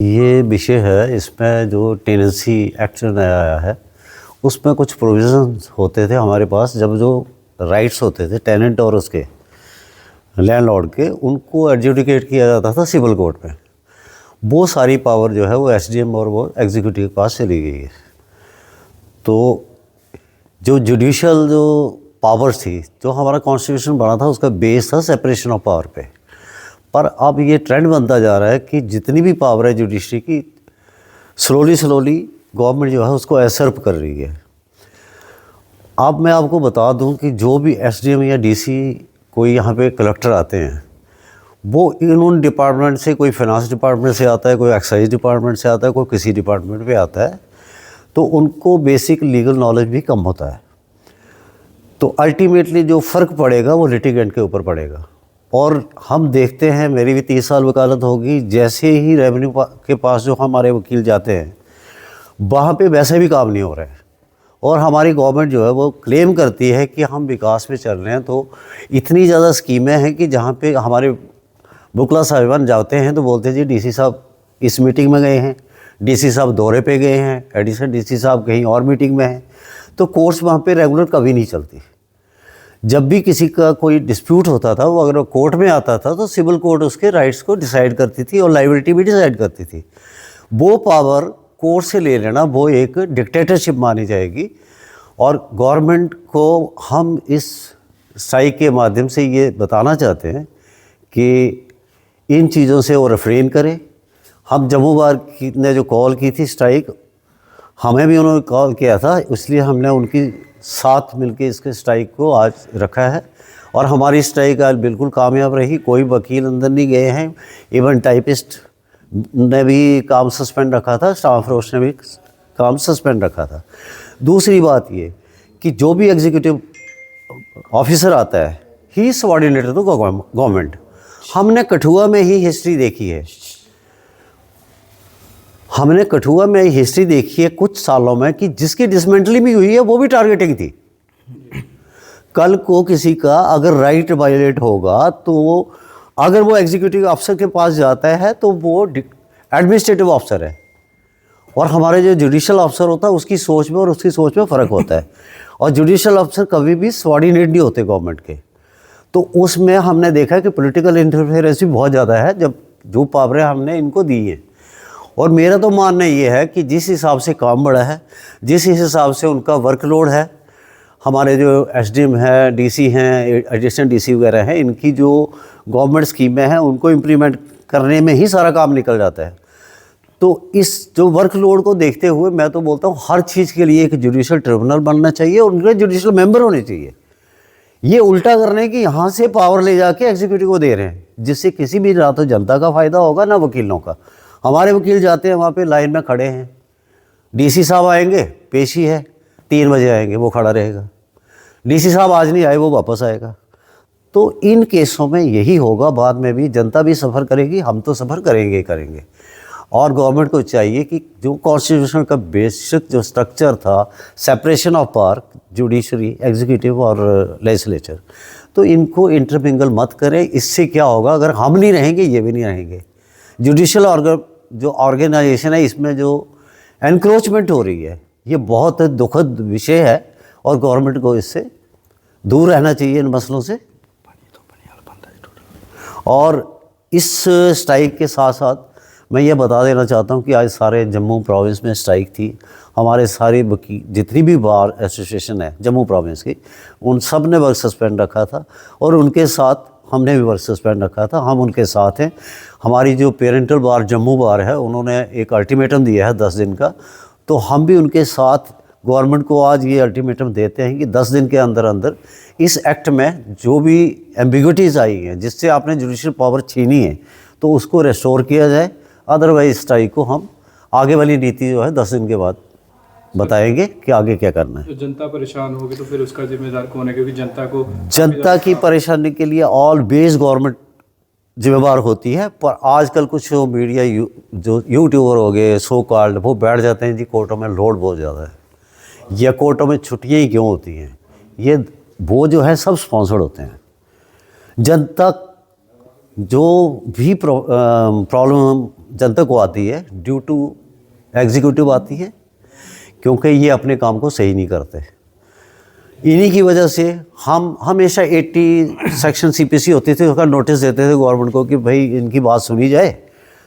ये विषय है, इसमें जो टेनेंसी एक्ट नया आया है उसमें कुछ प्रोविजंस होते थे हमारे पास। जब जो राइट्स होते थे टेनेंट और उसके लैंडलॉर्ड के, उनको एडजुडिकेट किया जाता था सिविल कोर्ट में। वो सारी पावर जो है वो एसडीएम और वो एग्जीक्यूटिव के पास चली गई है। तो जो जुडिशल जो पावर्स थी, जो हमारा कॉन्स्टिट्यूशन बना था, उसका बेस था सेपरेशन ऑफ पावर पे। पर अब ये ट्रेंड बनता जा रहा है कि जितनी भी पावर है जुडिशरी की, स्लोली गवर्नमेंट जो है उसको एसर्प कर रही है। अब मैं आपको बता दूं कि जो भी एसडीएम या डीसी कोई यहाँ पे कलेक्टर आते हैं, वो उन डिपार्टमेंट से, कोई फाइनेंस डिपार्टमेंट से आता है, कोई एक्साइज डिपार्टमेंट से आता है, कोई किसी डिपार्टमेंट पे आता है, तो उनको बेसिक लीगल नॉलेज भी कम होता है। तो अल्टीमेटली जो फ़र्क पड़ेगा वो लिटिगेंट के ऊपर पड़ेगा। और हम देखते हैं, मेरी भी 30 साल वकालत होगी, जैसे ही रेवेन्यू के पास जो हमारे वकील जाते हैं, वहाँ पे वैसे भी काम नहीं हो रहा है। और हमारी गवर्नमेंट जो है वो क्लेम करती है कि हम विकास में चल रहे हैं। तो इतनी ज़्यादा स्कीमें हैं कि जहाँ पे हमारे बुकला साहिबान जाते हैं तो बोलते हैं जी डीसी साहब इस मीटिंग में गए हैं, डीसी साहब दौरे पे गए हैं, एडिशनल डीसी साहब कहीं और मीटिंग में हैं। तो कोर्ट्स वहाँ पे रेगुलर कभी नहीं चलती। जब भी किसी का कोई डिस्प्यूट होता था, वो अगर वो कोर्ट में आता था तो सिविल कोर्ट उसके राइट्स को डिसाइड करती थी और लायबिलिटी भी डिसाइड करती थी। वो पावर कोर्ट से ले लेना वो एक डिक्टेटरशिप मानी जाएगी। और गवर्नमेंट को हम इस स्ट्राइक के माध्यम से ये बताना चाहते हैं कि इन चीज़ों से वो रिफ्रेन करें। हम जम्मू बार ने जो कॉल की थी स्ट्राइक, हमें भी उन्होंने कॉल किया था, इसलिए हमने उनकी साथ मिलके इसके स्ट्राइक को आज रखा है। और हमारी स्ट्राइक आज बिल्कुल कामयाब रही। कोई वकील अंदर नहीं गए हैं, इवन टाइपिस्ट ने भी काम सस्पेंड रखा था, स्टाफ रोस्ट ने भी काम सस्पेंड रखा था। दूसरी बात ये कि जो भी एग्जीक्यूटिव ऑफिसर आता है, ही सबऑर्डिनेटेड टू गवर्नमेंट। हमने कठुआ में ही हिस्ट्री देखी है, हमने कठुआ में हिस्ट्री देखी है कुछ सालों में कि जिसकी डिसमेंटलिंग भी हुई है वो भी टारगेटिंग थी। कल को किसी का अगर राइट वायलेट होगा तो अगर वो एग्जीक्यूटिव अफसर के पास जाता है तो वो एडमिनिस्ट्रेटिव अफसर है। और हमारे जो जुडिशल अफसर होता है उसकी सोच में और उसकी सोच में फ़र्क होता है। और जुडिशल अफसर कभी भी सबऑर्डिनेट नहीं होते गवर्नमेंट के। तो उसमें हमने देखा है कि पॉलिटिकल इंटरफेरेंस भी बहुत ज़्यादा है जब जो पावरें हमने इनको दी हैं। और मेरा तो मानना ये है कि जिस हिसाब से काम बढ़ा है, जिस हिसाब से उनका वर्कलोड है, हमारे जो एसडीएम है, डीसी हैं, एडिशनल डीसी वगैरह हैं, इनकी जो गवर्नमेंट स्कीमें हैं उनको इम्प्लीमेंट करने में ही सारा काम निकल जाता है। तो इस जो वर्कलोड को देखते हुए मैं तो बोलता हूँ हर चीज़ के लिए एक जुडिशल ट्रिब्यूनल बनना चाहिए और उनके जुडिशल मेंबर होने चाहिए। ये उल्टा करने की यहाँ से पावर ले जाके एग्जीक्यूटिव को दे रहे हैं, जिससे किसी भी ना तो जनता का फ़ायदा होगा ना वकीलों का। हमारे वकील जाते हैं वहाँ पे लाइन में खड़े हैं, डीसी साहब आएंगे, पेशी है, 3 बजे आएंगे, वो खड़ा रहेगा। डीसी साहब आज नहीं आए, वो वापस आएगा। तो इन केसों में यही होगा, बाद में भी जनता भी सफ़र करेगी, हम तो सफ़र करेंगे। और गवर्नमेंट को चाहिए कि जो कॉन्स्टिट्यूशन का बेसिक जो स्ट्रक्चर था, separation of power, judiciary, executive और लेजिस्लेचर, तो इनको इंटरमिंगल मत करें। इससे क्या होगा, अगर हम नहीं रहेंगे ये भी नहीं रहेंगे। जुडिशल जो ऑर्गेनाइजेशन है, इसमें जो एनक्रोचमेंट हो रही है, ये बहुत दुखद विषय है और गवर्नमेंट को इससे दूर रहना चाहिए इन मसलों से। और इस स्ट्राइक के साथ साथ मैं ये बता देना चाहता हूँ कि आज सारे जम्मू प्रोविंस में स्ट्राइक थी। हमारे सारे वकील, जितनी भी बार एसोसिएशन है जम्मू प्रोविंस की, उन सब ने वर्क सस्पेंड रखा था और उनके साथ हमने भी वर्क सस्पेंड रखा था। हम उनके साथ हैं। हमारी जो पेरेंटल बार जम्मू बार है, उन्होंने एक अल्टीमेटम दिया है 10 दिन का, तो हम भी उनके साथ गवर्नमेंट को आज ये अल्टीमेटम देते हैं कि 10 दिन के अंदर अंदर इस एक्ट में जो भी एम्बिग्विटीज़ आई हैं, जिससे आपने जुडिशल पावर छीनी है, तो उसको रेस्टोर किया जाए। अदरवाइज स्ट्राइक को हम आगे वाली नीति जो है 10 दिन के बाद बताएंगे कि आगे क्या करना है। तो जनता परेशान होगी तो फिर उसका जिम्मेदार कौन है? क्योंकि जनता की परेशानी के लिए ऑलवेज गवर्नमेंट जिम्मेवार होती है। पर आजकल कुछ मीडिया जो यूट्यूबर हो गए सो कॉल्ड, वो बैठ जाते हैं जी कोर्टों में लोड बहुत ज़्यादा है, या कोर्टों में छुट्टियाँ ही क्यों होती हैं। ये वो जो है सब स्पॉन्सर्ड होते हैं। जनता जो भी प्रॉब्लम जनता को आती है, ड्यू टू एग्जीक्यूटिव आती है, क्योंकि ये अपने काम को सही नहीं करते। इन्हीं की वजह से हम हमेशा 80 सेक्शन CPC होती थी, उसका नोटिस देते थे गवर्नमेंट को कि भाई इनकी बात सुनी जाए,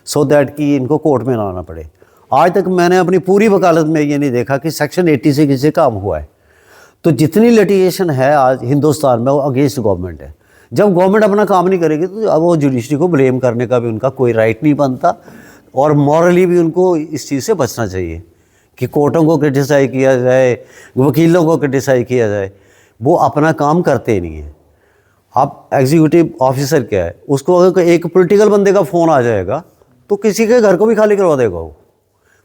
सो दैट कि इनको कोर्ट में ना आना पड़े। आज तक मैंने अपनी पूरी वकालत में ये नहीं देखा कि सेक्शन 80 से किसी काम हुआ है। तो जितनी लिटिगेशन है आज हिंदुस्तान में वो अगेंस्ट गवर्नमेंट है। जब गवर्नमेंट अपना काम नहीं करेगी तो अब वो जुडिशरी को ब्लेम करने का भी उनका कोई राइट नहीं बनता, और मॉरली भी उनको इस चीज़ से बचना चाहिए कि कोर्टों को क्रिटिसाइज किया जाए, वकीलों को क्रिटिसाइज किया जाए। वो अपना काम करते नहीं हैं। अब एग्जीक्यूटिव ऑफिसर क्या है, उसको अगर एक पॉलिटिकल बंदे का फ़ोन आ जाएगा तो किसी के घर को भी खाली करवा देगा वो।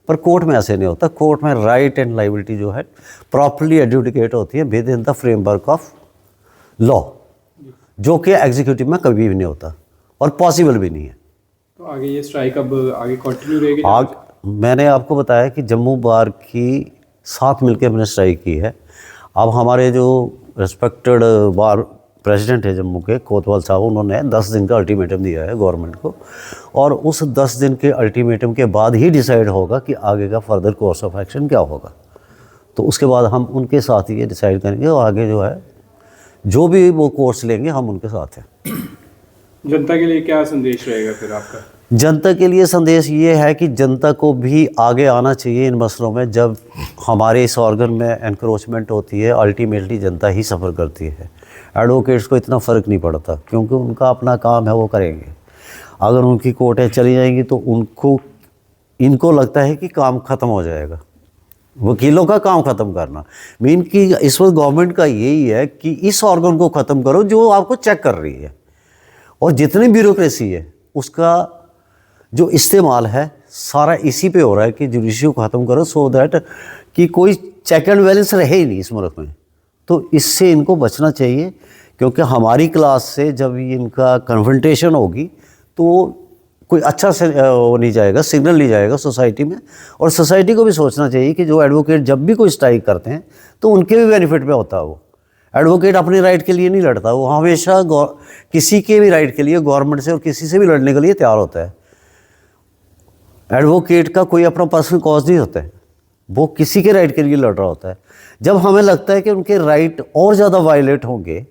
पर कोर्ट में ऐसे नहीं होता। कोर्ट में राइट एंड लायबिलिटी जो है प्रॉपर्ली एडजुडिकेट होती है with in the framework of law, जो कि एग्जीक्यूटिव में कभी भी नहीं होता और पॉसिबल भी नहीं है। तो आगे ये स्ट्राइक अब आगे कंटिन्यू रहेगी? मैंने आपको बताया कि जम्मू बार की साथ मिलकर हमने स्ट्राइक की है। अब हमारे जो रिस्पेक्टेड बार प्रेसिडेंट है जम्मू के, कोतवाल साहब, उन्होंने 10 दिन का अल्टीमेटम दिया है गवर्नमेंट को, और उस 10 दिन के अल्टीमेटम के बाद ही डिसाइड होगा कि आगे का फर्दर कोर्स ऑफ एक्शन क्या होगा। तो उसके बाद हम उनके साथ ही ये डिसाइड करेंगे, और आगे जो है जो भी वो कोर्स लेंगे हम उनके साथ हैं। जनता के लिए क्या संदेश रहेगा फिर आपका? जनता के लिए संदेश ये है कि जनता को भी आगे आना चाहिए इन मसलों में। जब हमारे इस ऑर्गन में एनक्रोचमेंट होती है, अल्टीमेटली जनता ही सफ़र करती है। एडवोकेट्स को इतना फ़र्क नहीं पड़ता, क्योंकि उनका अपना काम है, वो करेंगे। अगर उनकी कोर्टें चली जाएंगी तो इनको लगता है कि काम ख़त्म हो जाएगा। वकीलों का काम ख़त्म करना मीन कि इस वक्त गवर्नमेंट का यही है कि इस ऑर्गन को ख़त्म करो जो आपको चेक कर रही है, और जितनी ब्यूरोक्रेसी है उसका जो इस्तेमाल है सारा इसी पे हो रहा है कि जुडिशरी को ख़त्म करो, सो दैट कि कोई चेक एंड बैलेंस रहे ही नहीं इस मुल्क में। तो इससे इनको बचना चाहिए, क्योंकि हमारी क्लास से जब इनका कन्फ्रंटेशन होगी तो कोई अच्छा से वो नहीं जाएगा, सिग्नल नहीं जाएगा सोसाइटी में। और सोसाइटी को भी सोचना चाहिए कि जो एडवोकेट जब भी कोई स्ट्राइक करते हैं तो उनके भी बेनिफिट में होता है। वो एडवोकेट अपनी राइट के लिए नहीं लड़ता, वो हमेशा किसी के भी राइट के लिए गवर्नमेंट से और किसी से भी लड़ने के लिए तैयार होता है। एडवोकेट का कोई अपना पर्सनल कॉज नहीं होता है, वो किसी के राइट के लिए लड़ रहा होता है। जब हमें लगता है कि उनके राइट और ज़्यादा वायलेट होंगे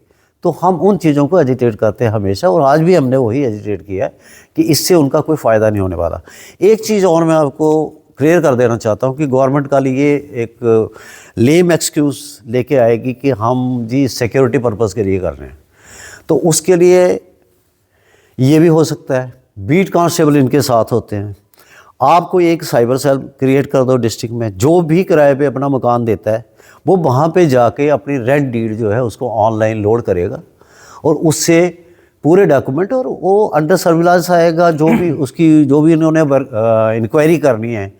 तो हम उन चीज़ों को एजिटेट करते हैं हमेशा, और आज भी हमने वही एजिटेट किया है कि इससे उनका कोई फ़ायदा नहीं होने वाला। एक चीज़ और मैं आपको क्लियर कर देना चाहता हूँ कि गवर्नमेंट का लिए एक लेम एक्सक्यूज़ लेके आएगी कि हम जी सिक्योरिटी पर्पज़ के लिए कर रहे हैं। तो उसके लिए ये भी हो सकता है बीट कांस्टेबल इनके साथ होते हैं। आपको एक साइबर सेल क्रिएट कर दो डिस्ट्रिक्ट में, जो भी किराए पे अपना मकान देता है वो वहाँ पे जाके अपनी रेंट डीड जो है उसको ऑनलाइन लोड करेगा, और उससे पूरे डॉक्यूमेंट, और वो अंडर सर्विलांस आएगा। जो भी इन्होंने इंक्वायरी करनी है,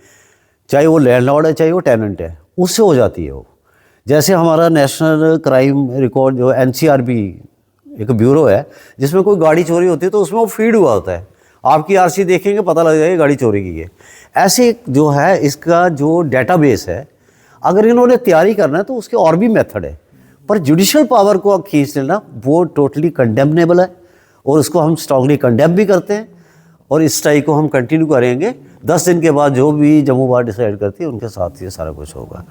चाहे वो लैंडलॉर्ड है चाहे वो टेनेंट है, उससे हो जाती है वो। जैसे हमारा नेशनल क्राइम रिकॉर्ड जो NCRB एक ब्यूरो है, जिसमें कोई गाड़ी चोरी होती है तो उसमें वो फीड हुआ होता है। आपकी RC देखेंगे पता लग जाएगा गाड़ी चोरी की है। ऐसे जो है इसका जो डेटाबेस है, अगर इन्होंने तैयारी करना है तो उसके और भी मेथड है, पर जुडिशियल पावर को खींच लेना वो टोटली कंडेमनेबल है, और उसको हम स्ट्रांगली कंडेम भी करते हैं, और इस स्ट्राइक को हम कंटिन्यू करेंगे। 10 दिन के बाद जो भी जम्मू बार डिसाइड करती है उनके साथ ये सारा कुछ होगा।